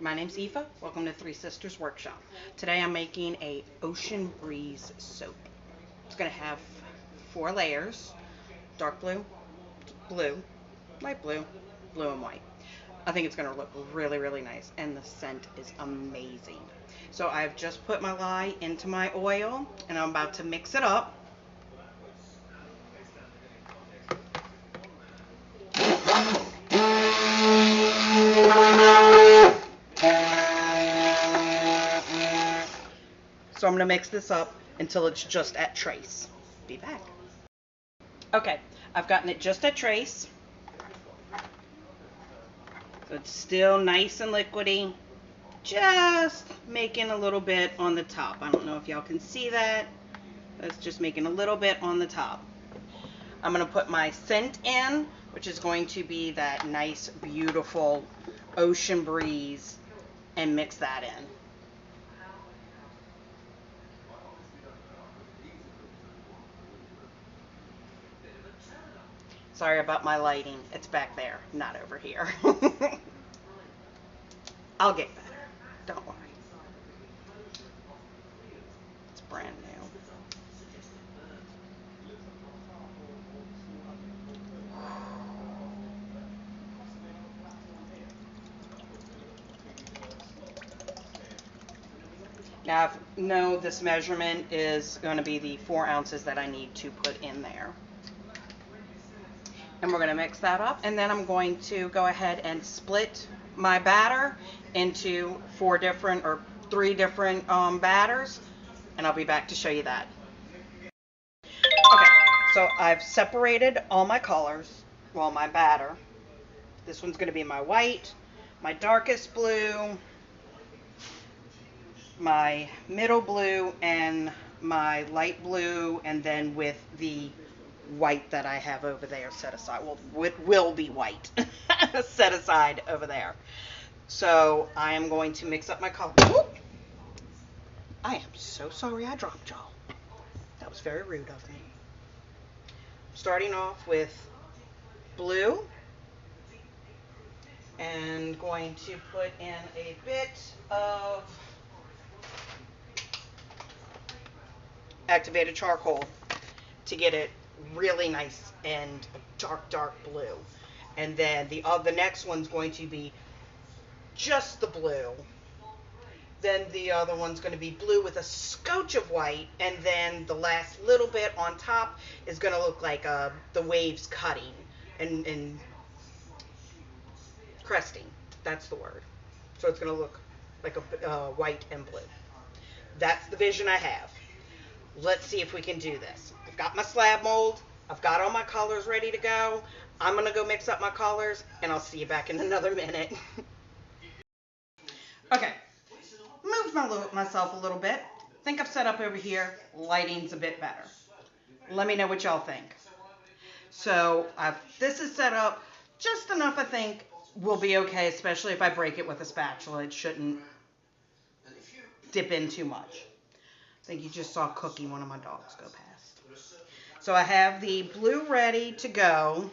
My name's Aofie. Welcome to Three Sisters Workshop. Today I'm making a ocean breeze soap. It's going to have 4 layers: dark blue, blue, light blue, blue and white. I think it's going to look really, really nice, and the scent is amazing. So I've just put my lye into my oil, and I'm about to mix it up. So I'm going to mix this up until it's just at trace. Be back. Okay, I've gotten it just at trace. So it's still nice and liquidy. Just making a little bit on the top. I don't know if y'all can see that. It's just making a little bit on the top. I'm going to put my scent in, which is going to be that nice, beautiful ocean breeze, and mix that in. Sorry about my lighting. It's back there, not over here. I'll get better. Don't worry. It's brand new. Now, I know this measurement is going to be the 4 ounces that I need to put in there. And we're going to mix that up, and then I'm going to go ahead and split my batter into 3 different batters, and I'll be back to show you that. Okay, so I've separated all my colors, well, my batter. This one's going to be my white, my darkest blue, my middle blue, and my light blue, and then with the white that I have over there set aside. Well, it will be white set aside over there. So I am going to mix up my color. I am so sorry I dropped y'all. That was very rude of me. Starting off with blue, and going to put in a bit of activated charcoal to get it really nice and dark blue. And then the next one's going to be just the blue. Then the other one's going to be blue with a scotch of white, and then the last little bit on top is going to look like the waves cutting and cresting. That's the word. So it's going to look like a white and blue. That's the vision I have. Let's see if we can do this. I've got my slab mold. I've got all my colors ready to go. I'm going to go mix up my colors, and I'll see you back in another minute. Okay. Moved myself a little bit. Think I've set up over here. Lighting's a bit better. Let me know what y'all think. So this is set up just enough, I think will be okay, especially if I break it with a spatula. It shouldn't dip in too much. I think you just saw Cookie, one of my dogs, go past. So I have the blue ready to go.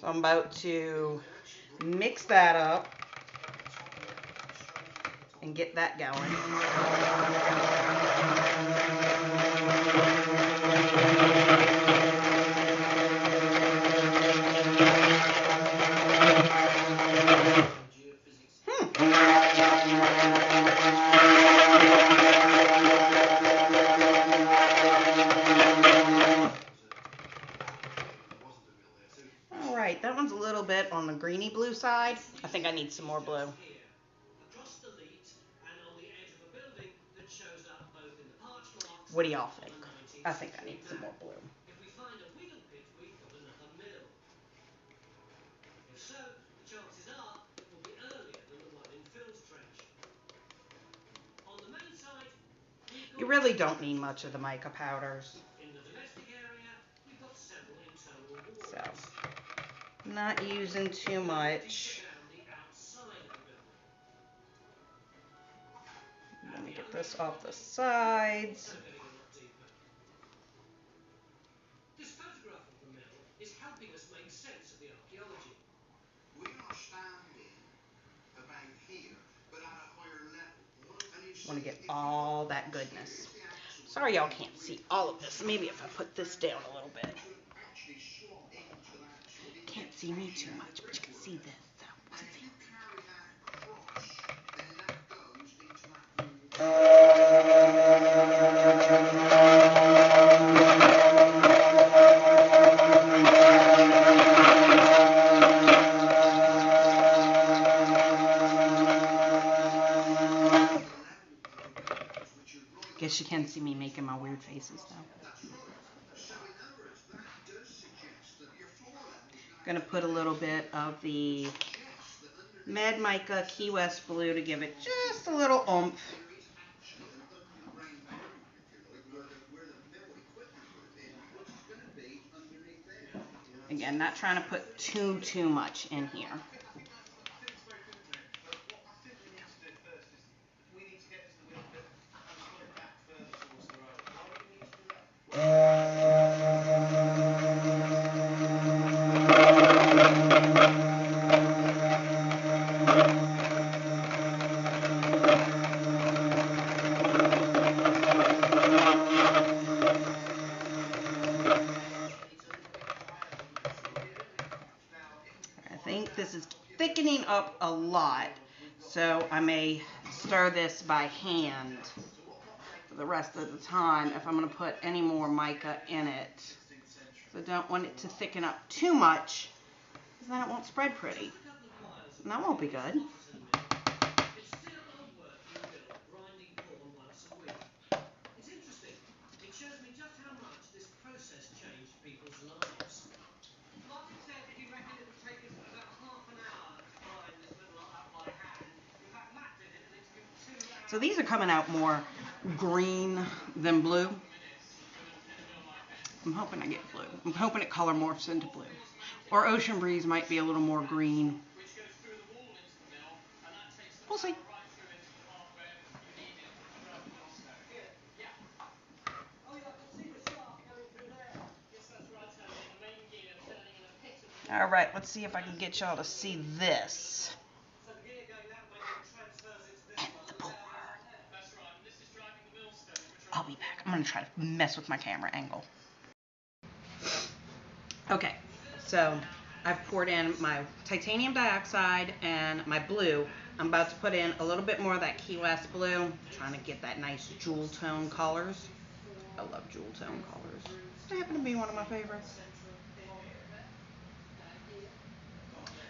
So I'm about to mix that up and get that going. Alright, that one's a little bit on the greeny blue side. I think I need some more blue. What do y'all think? I think I need some more blue. You really don't need much of the mica powders. So, not using too much. Let me get this off the sides. Want to get all that goodness. Sorry y'all can't see all of this. Maybe if I put this down a little bit. Can't see me too much, but you can see this. So we'll see. Guess you can see me making my weird faces though. Gonna put a little bit of the Mad Mica Key West Blue to give it just a little oomph. Again, not trying to put too much in here. This is thickening up a lot, so I may stir this by hand for the rest of the time if I'm going to put any more mica in it. So I don't want it to thicken up too much, because then it won't spread pretty, and that won't be good. So these are coming out more green than blue. I'm hoping I get blue. I'm hoping it color morphs into blue. Or Ocean Breeze might be a little more green. We'll see. All right, let's see if I can get y'all to see this. I'll be back. I'm going to try to mess with my camera angle. Okay, so I've poured in my titanium dioxide and my blue. I'm about to put in a little bit more of that Key West blue, trying to get that nice jewel tone colors. I love jewel tone colors. They happen to be one of my favorites.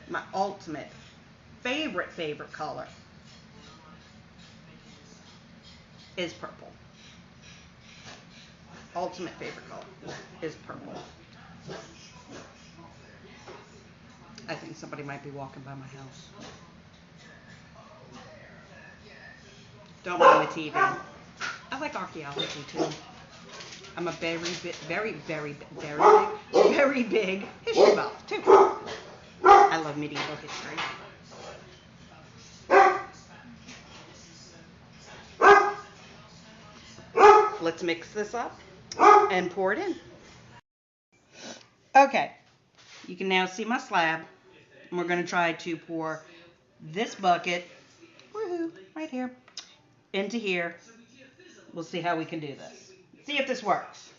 My ultimate favorite color is purple. Ultimate favorite color is purple. I think somebody might be walking by my house. Don't mind the TV. I like archaeology too. I'm a very big history buff too. I love medieval history. Let's mix this up and pour it in. Okay, you can now see my slab. And we're going to try to pour this bucket, woohoo, right here, into here. We'll see how we can do this. See if this works.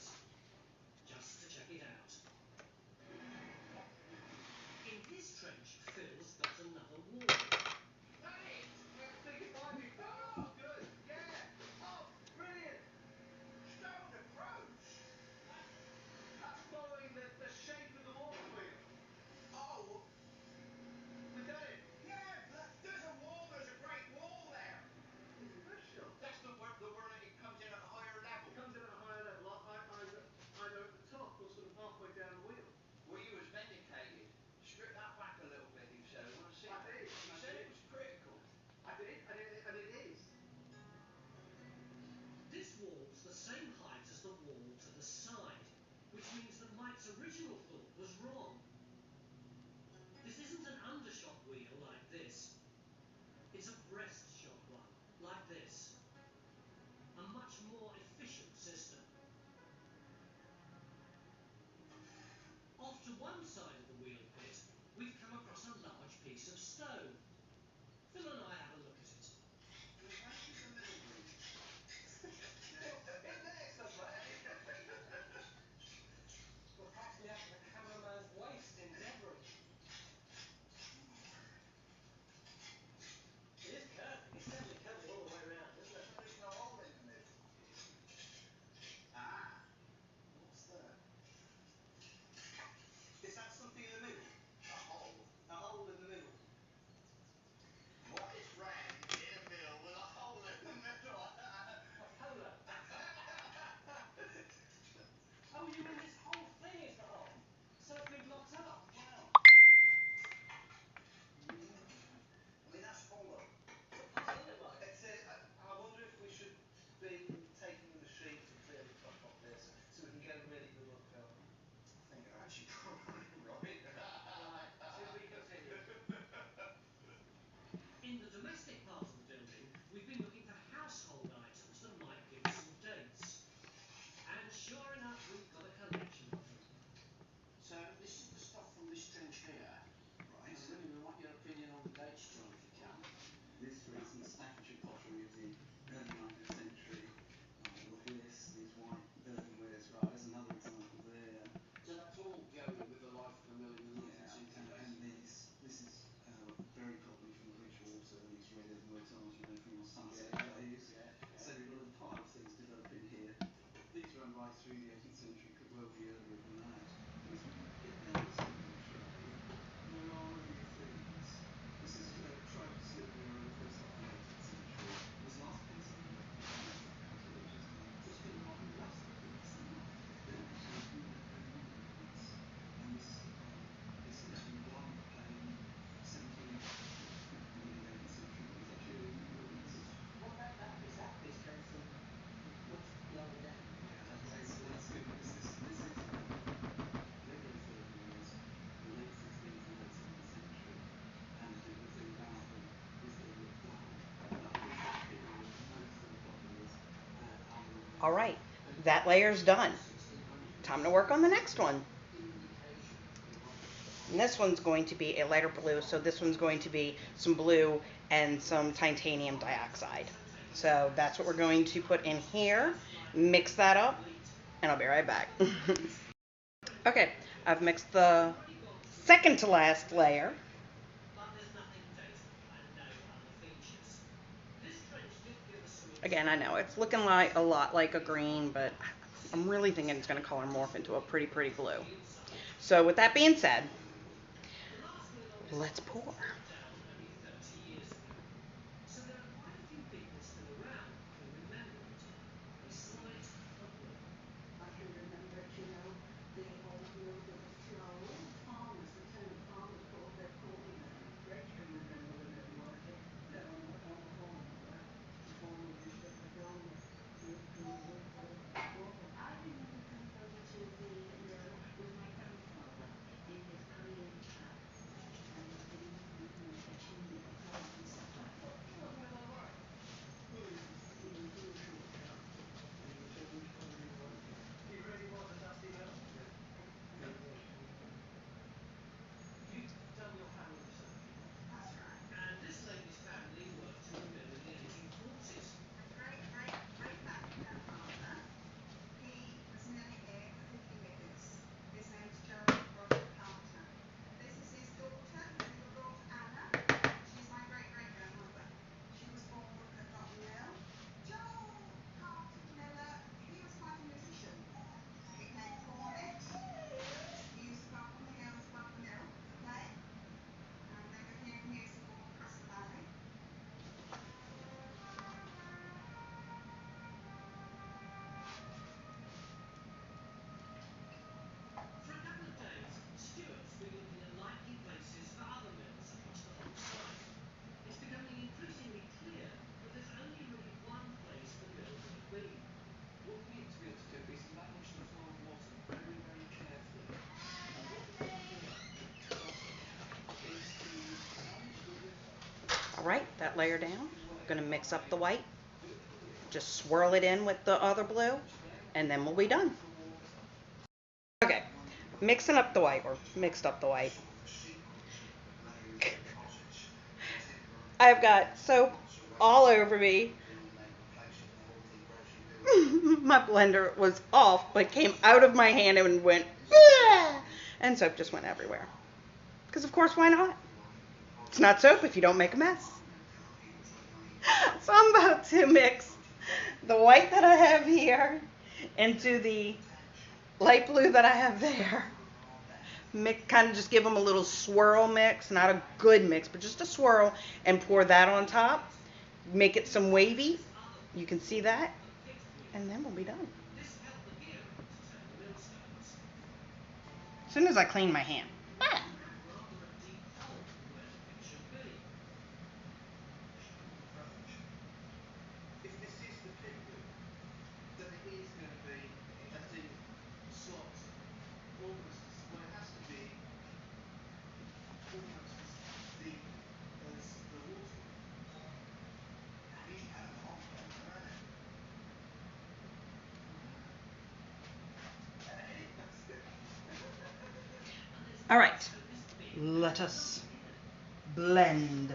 All right, that layer's done. Time to work on the next one. And this one's going to be a lighter blue, so this one's going to be some blue and some titanium dioxide. So that's what we're going to put in here. Mix that up, and I'll be right back. Okay, I've mixed the second to last layer. Again, I know it's looking like a lot like a green, but I'm really thinking it's going to color morph into a pretty blue. So with that being said, let's pour. All right, that layer down. I'm going to mix up the white. Just swirl it in with the other blue, and then we'll be done. Okay, mixing up the white, or mixed up the white. I've got soap all over me. My blender was off, but came out of my hand and went, "Bleh!" And soap just went everywhere. Because of course, why not? It's not soap if you don't make a mess. So I'm about to mix the white that I have here into the light blue that I have there. Kind of just give them a little swirl mix, not a good mix, but just a swirl, and pour that on top. Make it some wavy. You can see that. And then we'll be done. As soon as I clean my hand. Ah. All right, let us blend.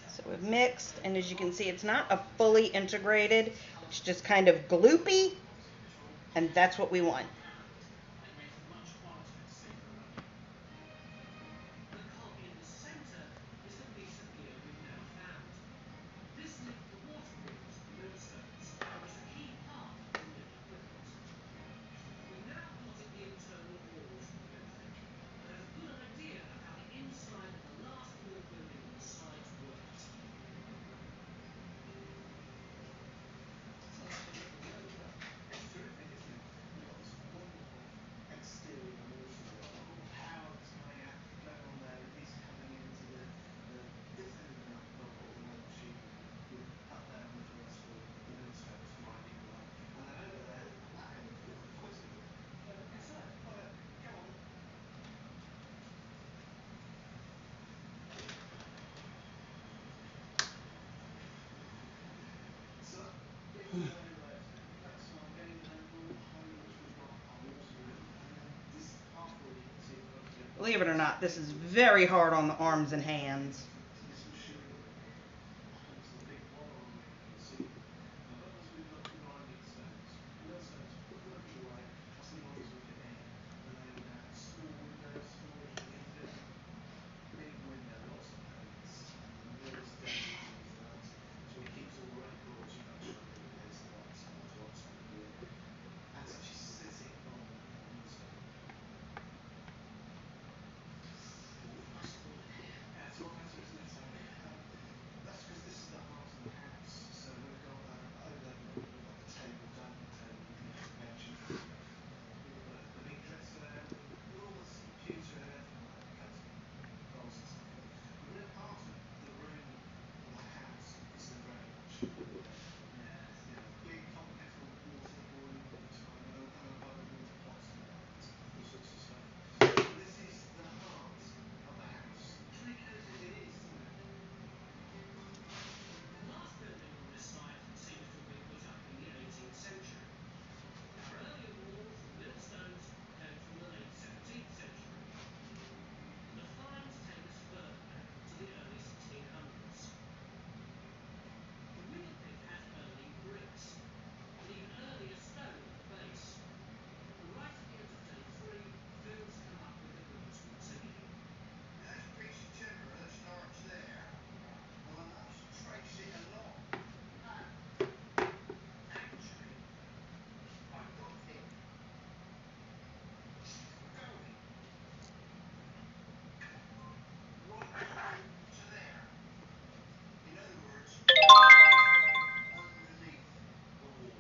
So we've mixed, and as you can see, it's not a fully integrated. It's just kind of gloopy, and that's what we want. Believe it or not, this is very hard on the arms and hands. There's a piece of timber that starts there. Well, I must trace it along. Actually, I've got it. We're going right through to there. In other words, it's going underneath the wall.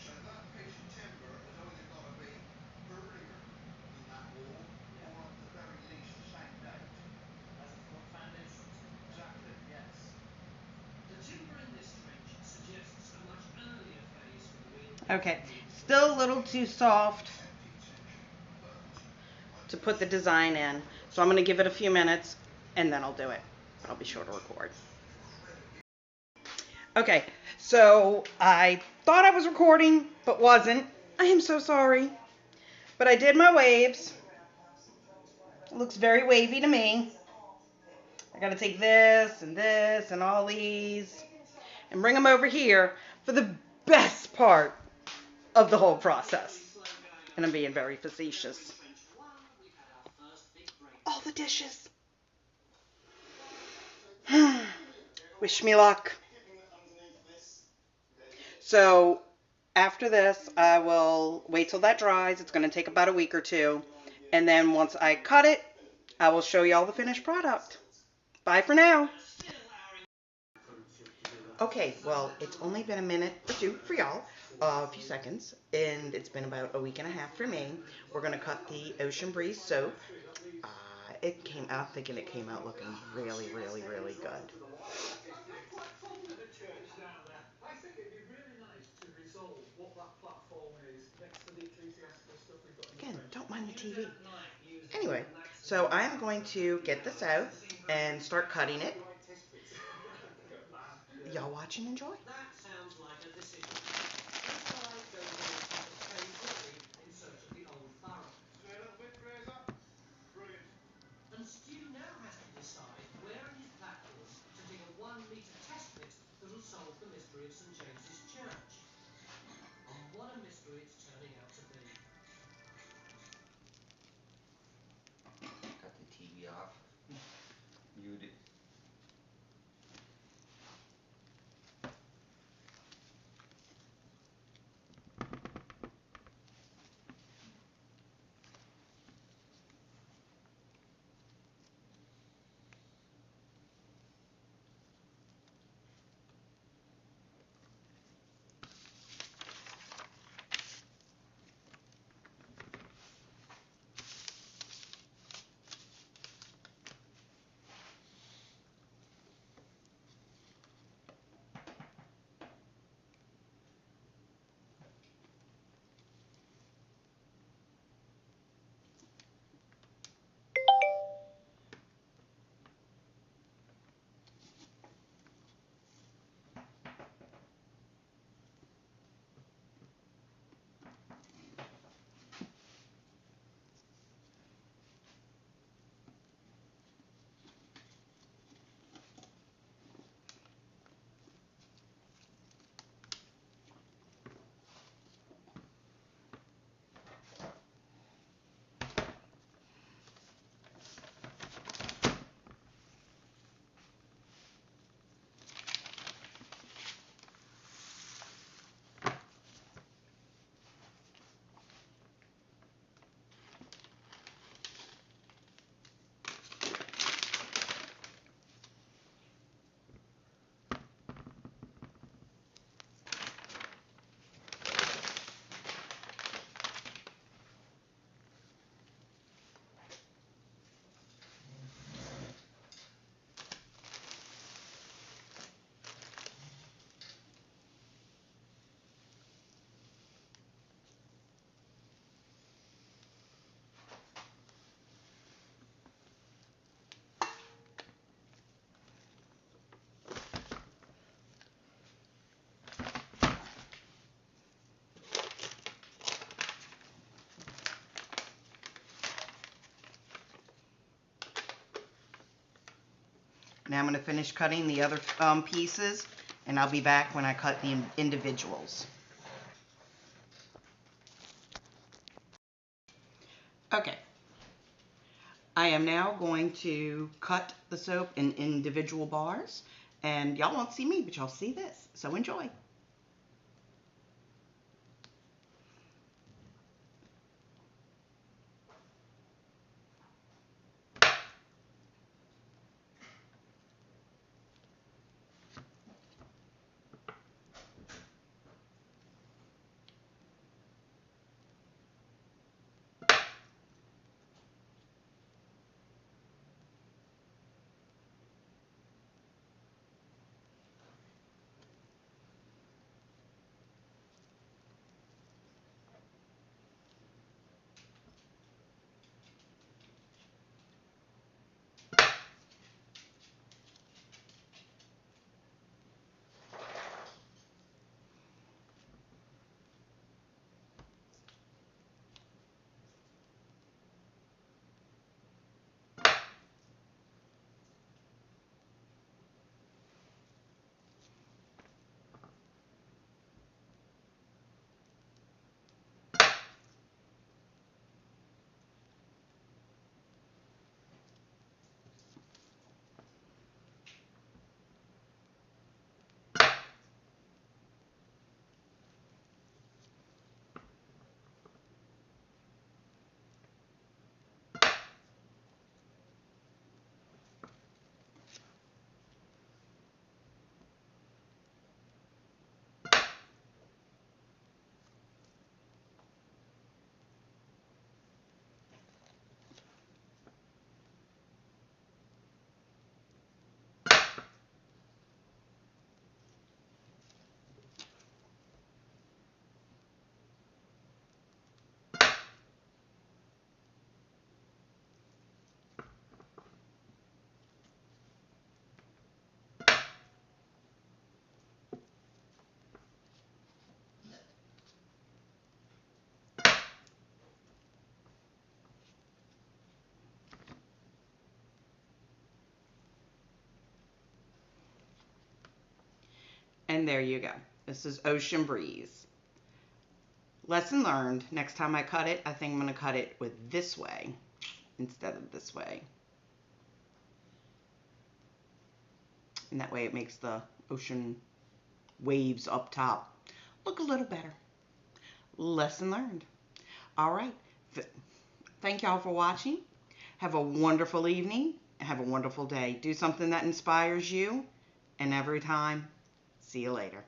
So that piece of timber has either got to be earlier than that wall, or at the very least the same date. As a foundation timber. Exactly. Yes. The timber in this trench suggests a much earlier phase for the wheel. Okay, still a little too soft 17th century. But to put the design in. So I'm going to give it a few minutes and then I'll do it. But I'll be sure to record. Okay, so I thought I was recording, but wasn't. I am so sorry. But I did my waves. It looks very wavy to me. I got to take this and all these and bring them over here for the best part of the whole process. And I'm being very facetious. All the dishes. Wish me luck. So after this, I will wait till that dries. It's going to take about a week or two. And then once I cut it, I will show you all the finished product. Bye for now. Okay, well, it's only been a minute or two for y'all, a few seconds, and it's been about a week and a half for me. We're going to cut the Ocean Breeze soap. It came out, thinking it came out looking really, really, really good. I think it'd be really nice to resolve what that platform is next to the ecclesiastical stuff we've got in the Again, trench. don't mind the TV. Anyway, so I'm going to get this out and start cutting it. Y'all watch and enjoy. That sounds like a decision. This guy goes on the painstakingly in search of the old furrow. Stay a little bit, Tresia. Brilliant. And Stu now has to decide where in his platform to dig a 1-metre test pit that will solve the mystery of St James's Church. And what a mystery it's turning out to be. Cut the TV off. Mute it. Now I'm going to finish cutting the other pieces, and I'll be back when I cut the individuals. Okay. I am now going to cut the soap in individual bars, and y'all won't see me, but y'all see this, so enjoy. And there you go. This is Ocean Breeze. Lesson learned. Next time I cut it, I think I'm going to cut it with this way instead of this way. And that way it makes the ocean waves up top look a little better. Lesson learned. All right. Thank y'all for watching. Have a wonderful evening. Have a wonderful day. Do something that inspires you. And every time, see you later.